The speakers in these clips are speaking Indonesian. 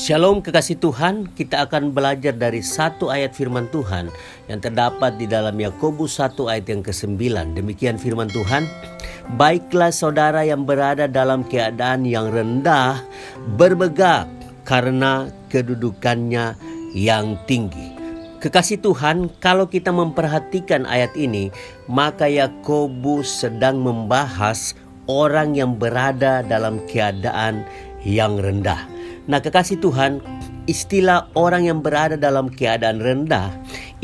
Shalom kekasih Tuhan, kita akan belajar dari satu ayat firman Tuhan yang terdapat di dalam Yakobus 1 ayat yang ke-9. Demikian firman Tuhan, baiklah saudara yang berada dalam keadaan yang rendah, bermegah karena kedudukannya yang tinggi. Kekasih Tuhan, kalau kita memperhatikan ayat ini, maka Yakobus sedang membahas orang yang berada dalam keadaan yang rendah. Nah kekasih Tuhan, istilah orang yang berada dalam keadaan rendah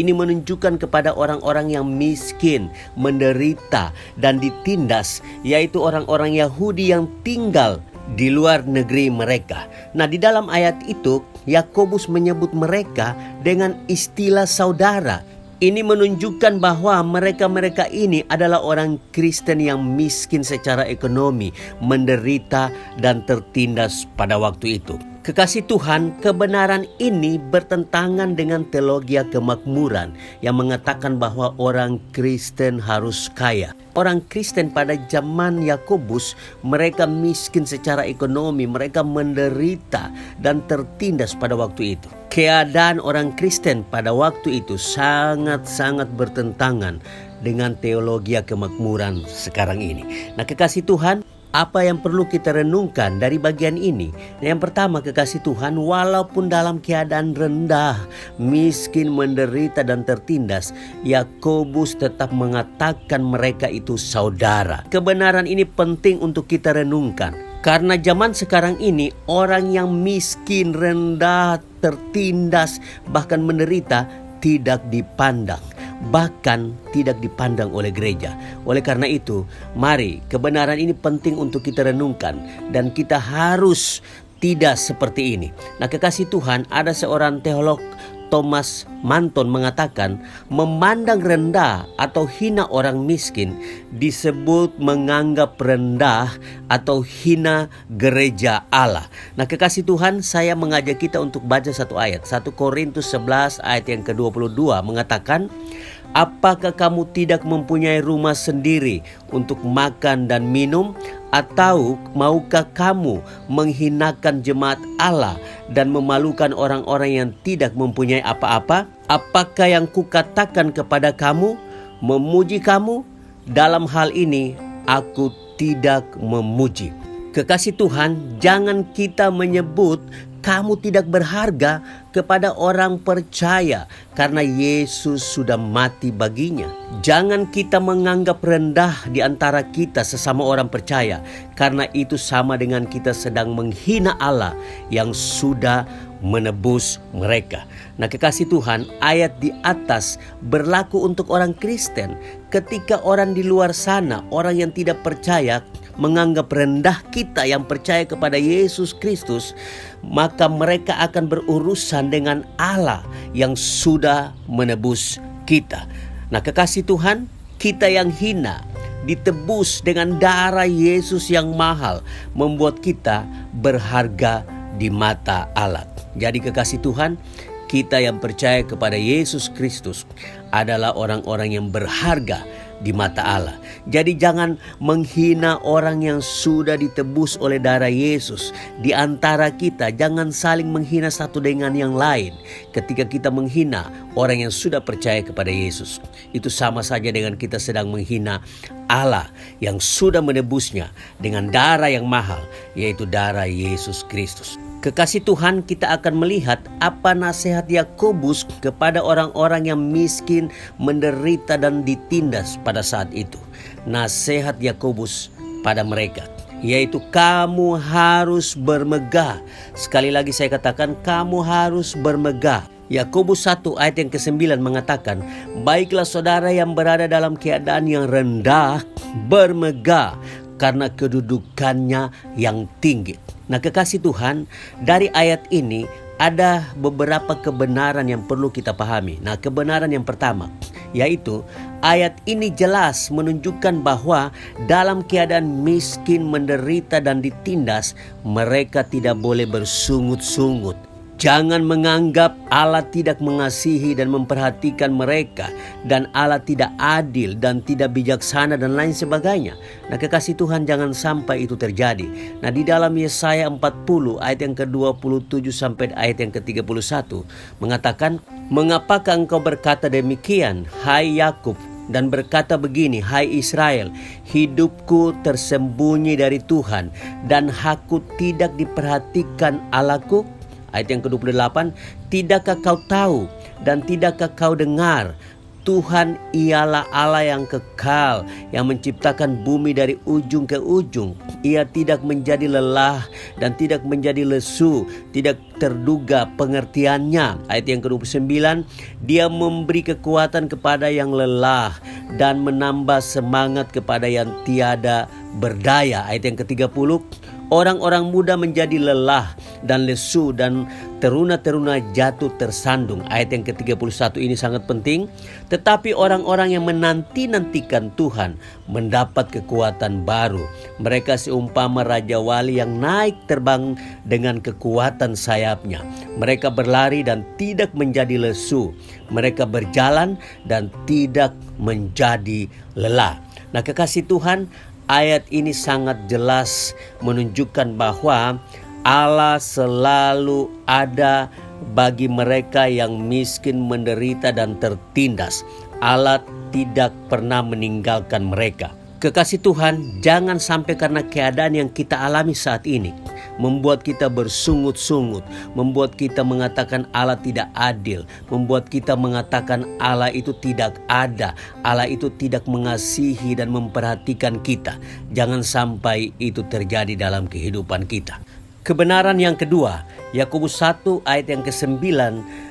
ini menunjukkan kepada orang-orang yang miskin, menderita dan ditindas, yaitu orang-orang Yahudi yang tinggal di luar negeri mereka. Nah di dalam ayat itu Yakobus menyebut mereka dengan istilah saudara. Ini menunjukkan bahwa mereka ini adalah orang Kristen yang miskin secara ekonomi, menderita dan tertindas pada waktu itu. Kekasih Tuhan, kebenaran ini bertentangan dengan teologi kemakmuran yang mengatakan bahwa orang Kristen harus kaya. Orang Kristen pada zaman Yakobus, mereka miskin secara ekonomi, mereka menderita dan tertindas pada waktu itu. Keadaan orang Kristen pada waktu itu sangat-sangat bertentangan dengan teologi kemakmuran sekarang ini. Nah kekasih Tuhan, apa yang perlu kita renungkan dari bagian ini? Yang pertama kekasih Tuhan, walaupun dalam keadaan rendah, miskin, menderita dan tertindas, Yakobus tetap mengatakan mereka itu saudara. Kebenaran ini penting untuk kita renungkan. Karena zaman sekarang ini orang yang miskin, rendah, tertindas, bahkan menderita tidak dipandang, bahkan tidak dipandang oleh gereja. Oleh karena itu, mari kebenaran ini penting untuk kita renungkan dan kita harus tidak seperti ini. Nah kekasih Tuhan, ada seorang teolog Thomas Manton mengatakan memandang rendah atau hina orang miskin disebut menganggap rendah atau hina gereja Allah. Nah kekasih Tuhan, saya mengajak kita untuk baca satu ayat. 1 Korintus 11 ayat yang ke-22 mengatakan, apakah kamu tidak mempunyai rumah sendiri untuk makan dan minum? Atau maukah kamu menghinakan jemaat Allah dan memalukan orang-orang yang tidak mempunyai apa-apa? Apakah yang kukatakan kepada kamu, memuji kamu? Dalam hal ini aku tidak memuji. Kekasih Tuhan, jangan kita menyebut kamu tidak berharga kepada orang percaya karena Yesus sudah mati baginya. Jangan kita menganggap rendah di antara kita sesama orang percaya karena itu sama dengan kita sedang menghina Allah yang sudah menebus mereka. Nah kekasih Tuhan, ayat di atas berlaku untuk orang Kristen. Ketika orang di luar sana, orang yang tidak percaya menganggap rendah kita yang percaya kepada Yesus Kristus, maka mereka akan berurusan dengan Allah yang sudah menebus kita. Nah kekasih Tuhan, kita yang hina ditebus dengan darah Yesus yang mahal, membuat kita berharga di mata Allah. Jadi kekasih Tuhan, kita yang percaya kepada Yesus Kristus adalah orang-orang yang berharga di mata Allah. Jadi jangan menghina orang yang sudah ditebus oleh darah Yesus. Di antara kita jangan saling menghina satu dengan yang lain. Ketika kita menghina orang yang sudah percaya kepada Yesus, itu sama saja dengan kita sedang menghina Allah yang sudah menebusnya dengan darah yang mahal, yaitu darah Yesus Kristus. Kekasih Tuhan, kita akan melihat apa nasihat Yakobus kepada orang-orang yang miskin, menderita dan ditindas pada saat itu. Nasihat Yakobus pada mereka, yaitu kamu harus bermegah. Sekali lagi saya katakan, kamu harus bermegah. Yakobus 1 ayat yang ke-9 mengatakan, baiklah saudara yang berada dalam keadaan yang rendah, bermegah karena kedudukannya yang tinggi. Nah kekasih Tuhan, dari ayat ini ada beberapa kebenaran yang perlu kita pahami. Nah kebenaran yang pertama, yaitu ayat ini jelas menunjukkan bahwa dalam keadaan miskin, menderita dan ditindas, mereka tidak boleh bersungut-sungut. Jangan menganggap Allah tidak mengasihi dan memperhatikan mereka, dan Allah tidak adil dan tidak bijaksana dan lain sebagainya. Nah, kekasih Tuhan, jangan sampai itu terjadi. Nah, di dalam Yesaya 40 ayat yang ke-27 sampai ayat yang ke-31 mengatakan, "Mengapakah engkau berkata demikian, hai Yakub, dan berkata begini, hai Israel, hidupku tersembunyi dari Tuhan, dan hakku tidak diperhatikan Allahku?" Ayat yang ke-28, "Tidakkah kau tahu dan tidakkah kau dengar? Tuhan ialah Allah yang kekal, yang menciptakan bumi dari ujung ke ujung. Ia tidak menjadi lelah dan tidak menjadi lesu, tidak terduga pengertiannya." Ayat yang ke-29, "Dia memberi kekuatan kepada yang lelah dan menambah semangat kepada yang tiada berdaya." Ayat yang ke-30, "Orang-orang muda menjadi lelah dan lesu, dan teruna-teruna jatuh tersandung." Ayat yang ke-31 ini sangat penting. "Tetapi orang-orang yang menanti-nantikan Tuhan mendapat kekuatan baru. Mereka seumpama raja wali yang naik terbang dengan kekuatan sayapnya. Mereka berlari dan tidak menjadi lesu. Mereka berjalan dan tidak menjadi lelah." Nah, kekasih Tuhan, ayat ini sangat jelas menunjukkan bahwa Allah selalu ada bagi mereka yang miskin, menderita, dan tertindas. Allah tidak pernah meninggalkan mereka. Kekasih Tuhan, jangan sampai karena keadaan yang kita alami saat ini membuat kita bersungut-sungut, membuat kita mengatakan Allah tidak adil, membuat kita mengatakan Allah itu tidak ada, Allah itu tidak mengasihi dan memperhatikan kita. Jangan sampai itu terjadi dalam kehidupan kita. Kebenaran yang kedua, Yakobus 1 ayat yang ke-9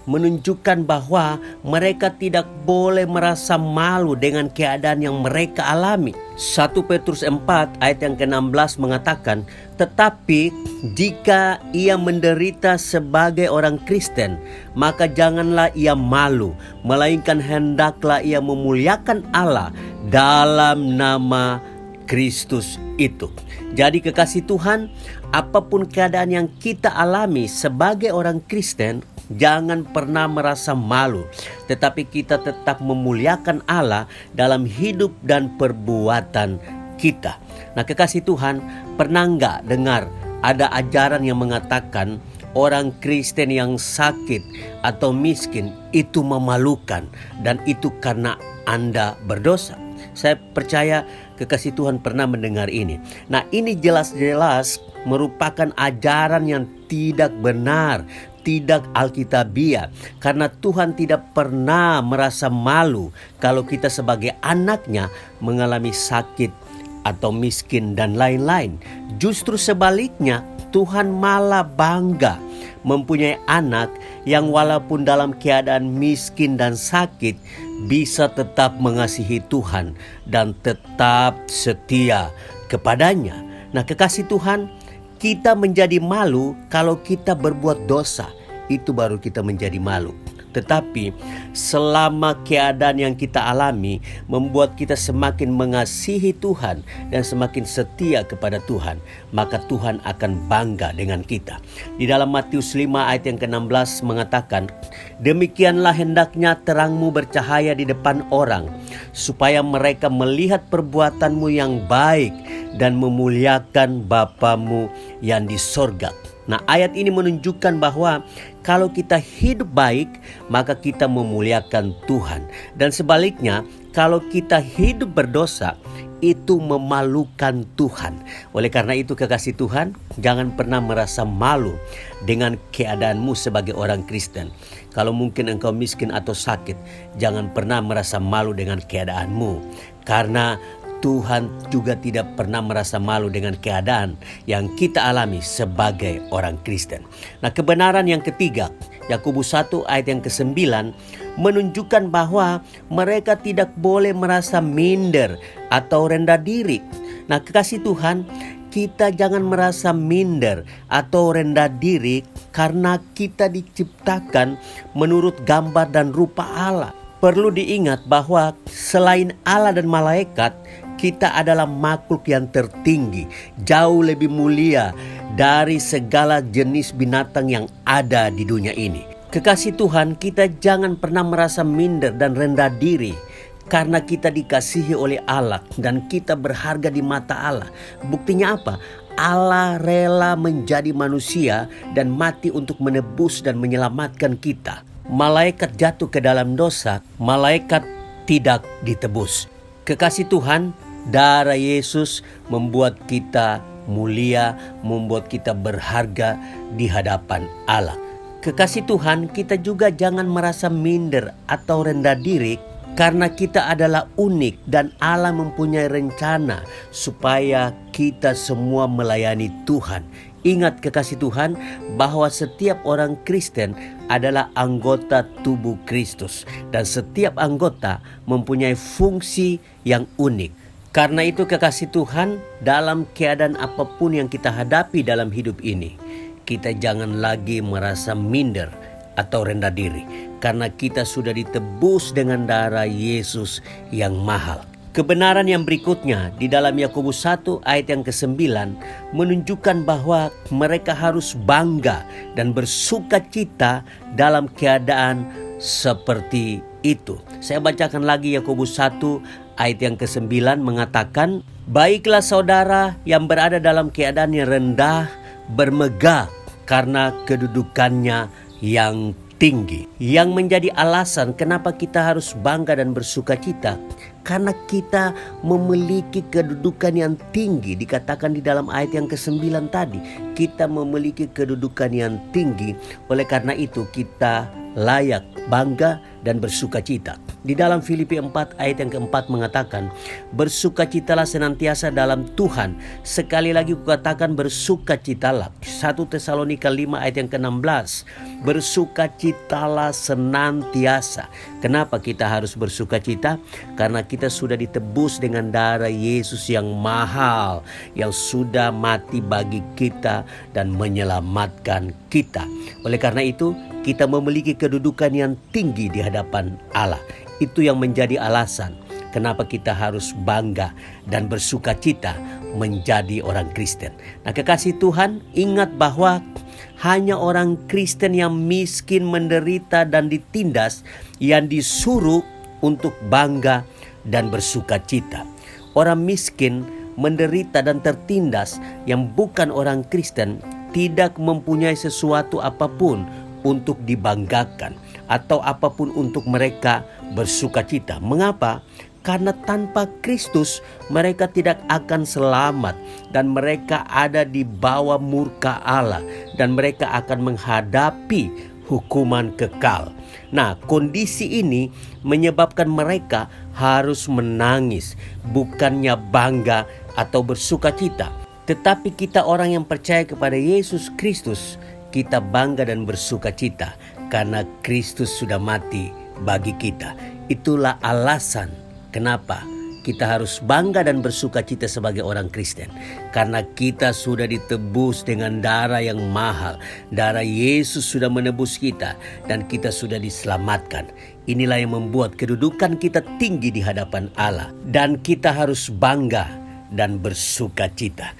menunjukkan bahwa mereka tidak boleh merasa malu dengan keadaan yang mereka alami. 1 Petrus 4 ayat yang ke-16 mengatakan, "Tetapi jika ia menderita sebagai orang Kristen, maka janganlah ia malu, melainkan hendaklah ia memuliakan Allah dalam nama Kristus itu." Jadi kekasih Tuhan, apapun keadaan yang kita alami sebagai orang Kristen, jangan pernah merasa malu, tetapi kita tetap memuliakan Allah dalam hidup dan perbuatan kita. Nah, kekasih Tuhan, pernah nggak dengar ada ajaran yang mengatakan orang Kristen yang sakit atau miskin itu memalukan, dan itu karena Anda berdosa? Saya percaya kekasih Tuhan pernah mendengar ini. Nah, ini jelas-jelas merupakan ajaran yang tidak benar, tidak alkitabiah, karena Tuhan tidak pernah merasa malu kalau kita sebagai anaknya mengalami sakit atau miskin dan lain-lain. Justru sebaliknya, Tuhan malah bangga mempunyai anak yang walaupun dalam keadaan miskin dan sakit bisa tetap mengasihi Tuhan dan tetap setia kepadanya. Nah, kekasih Tuhan, kita menjadi malu kalau kita berbuat dosa. Itu baru kita menjadi malu. Tetapi selama keadaan yang kita alami membuat kita semakin mengasihi Tuhan dan semakin setia kepada Tuhan, maka Tuhan akan bangga dengan kita. Di dalam Matius 5 ayat yang ke-16 mengatakan, "Demikianlah hendaknya terangmu bercahaya di depan orang, supaya mereka melihat perbuatanmu yang baik dan memuliakan Bapamu yang di sorga." Nah, ayat ini menunjukkan bahwa kalau kita hidup baik, maka kita memuliakan Tuhan. Dan sebaliknya, kalau kita hidup berdosa, itu memalukan Tuhan. Oleh karena itu, kekasih Tuhan, jangan pernah merasa malu dengan keadaanmu sebagai orang Kristen. Kalau mungkin engkau miskin atau sakit, jangan pernah merasa malu dengan keadaanmu. Karena Tuhan juga tidak pernah merasa malu dengan keadaan yang kita alami sebagai orang Kristen. Nah, kebenaran yang ketiga, Yakobus 1 ayat yang ke-9 menunjukkan bahwa mereka tidak boleh merasa minder atau rendah diri. Nah, kekasih Tuhan, kita jangan merasa minder atau rendah diri karena kita diciptakan menurut gambar dan rupa Allah. Perlu diingat bahwa selain Allah dan malaikat, kita adalah makhluk yang tertinggi, jauh lebih mulia dari segala jenis binatang yang ada di dunia ini. Kekasih Tuhan, kita jangan pernah merasa minder dan rendah diri karena kita dikasihi oleh Allah dan kita berharga di mata Allah. Buktinya apa? Allah rela menjadi manusia dan mati untuk menebus dan menyelamatkan kita. Malaikat jatuh ke dalam dosa, malaikat tidak ditebus. Kekasih Tuhan, darah Yesus membuat kita mulia, membuat kita berharga di hadapan Allah. Kekasih Tuhan, kita juga jangan merasa minder atau rendah diri karena kita adalah unik dan Allah mempunyai rencana supaya kita semua melayani Tuhan. Ingat kekasih Tuhan bahwa setiap orang Kristen adalah anggota tubuh Kristus dan setiap anggota mempunyai fungsi yang unik. Karena itu kekasih Tuhan, dalam keadaan apapun yang kita hadapi dalam hidup ini, kita jangan lagi merasa minder atau rendah diri. Karena kita sudah ditebus dengan darah Yesus yang mahal. Kebenaran yang berikutnya di dalam Yakobus 1 ayat yang ke-9 menunjukkan bahwa mereka harus bangga dan bersukacita dalam keadaan seperti itu. Saya bacakan lagi Yakobus 1 ayat yang ke-9 mengatakan, "Baiklah saudara yang berada dalam keadaan yang rendah bermegah karena kedudukannya yang tinggi." Yang menjadi alasan kenapa kita harus bangga dan bersukacita karena kita memiliki kedudukan yang tinggi. Dikatakan di dalam ayat yang ke-9 tadi, kita memiliki kedudukan yang tinggi. Oleh karena itu kita layak bangga dan bersukacita. Di dalam Filipi 4 ayat yang keempat mengatakan, "Bersukacitalah senantiasa dalam Tuhan." Sekali lagi kukatakan bersukacitalah. 1 Tesalonika 5 ayat yang ke-16, "Bersukacitalah senantiasa." Kenapa kita harus bersukacita? Karena kita sudah ditebus dengan darah Yesus yang mahal, yang sudah mati bagi kita dan menyelamatkan kita. Oleh karena itu, kita memiliki kedudukan yang tinggi di hadapan Allah. Itu yang menjadi alasan kenapa kita harus bangga dan bersukacita menjadi orang Kristen. Nah, kekasih Tuhan, ingat bahwa hanya orang Kristen yang miskin, menderita dan ditindas yang disuruh untuk bangga dan bersukacita. Orang miskin, menderita dan tertindas yang bukan orang Kristen tidak mempunyai sesuatu apapun untuk dibanggakan atau apapun untuk mereka bersukacita. Mengapa? Karena tanpa Kristus mereka tidak akan selamat dan mereka ada di bawah murka Allah dan mereka akan menghadapi hukuman kekal. Nah, kondisi ini menyebabkan mereka harus menangis, bukannya bangga atau bersukacita. Tetapi kita orang yang percaya kepada Yesus Kristus, kita bangga dan bersukacita karena Kristus sudah mati bagi kita. Itulah alasan kenapa kita harus bangga dan bersukacita sebagai orang Kristen. Karena kita sudah ditebus dengan darah yang mahal. Darah Yesus sudah menebus kita dan kita sudah diselamatkan. Inilah yang membuat kedudukan kita tinggi di hadapan Allah. Dan kita harus bangga dan bersukacita.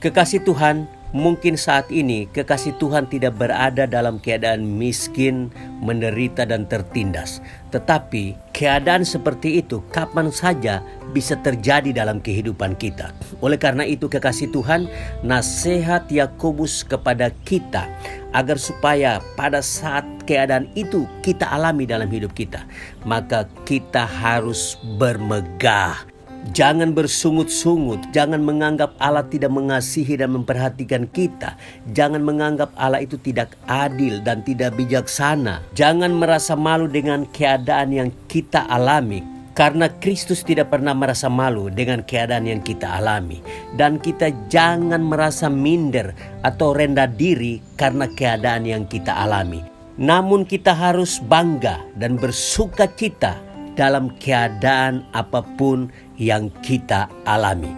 Kekasih Tuhan, mungkin saat ini kekasih Tuhan tidak berada dalam keadaan miskin, menderita dan tertindas. Tetapi keadaan seperti itu kapan saja bisa terjadi dalam kehidupan kita. Oleh karena itu kekasih Tuhan, nasihat Yakobus kepada kita agar supaya pada saat keadaan itu kita alami dalam hidup kita, maka kita harus bermegah. Jangan bersungut-sungut, jangan menganggap Allah tidak mengasihi dan memperhatikan kita. Jangan menganggap Allah itu tidak adil dan tidak bijaksana. Jangan merasa malu dengan keadaan yang kita alami. Karena Kristus tidak pernah merasa malu dengan keadaan yang kita alami. Dan kita jangan merasa minder atau rendah diri karena keadaan yang kita alami. Namun kita harus bangga dan bersukacita dalam keadaan apapun yang kita alami.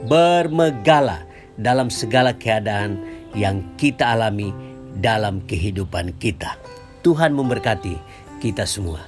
Bermegahlah dalam segala keadaan yang kita alami dalam kehidupan kita. Tuhan memberkati kita semua.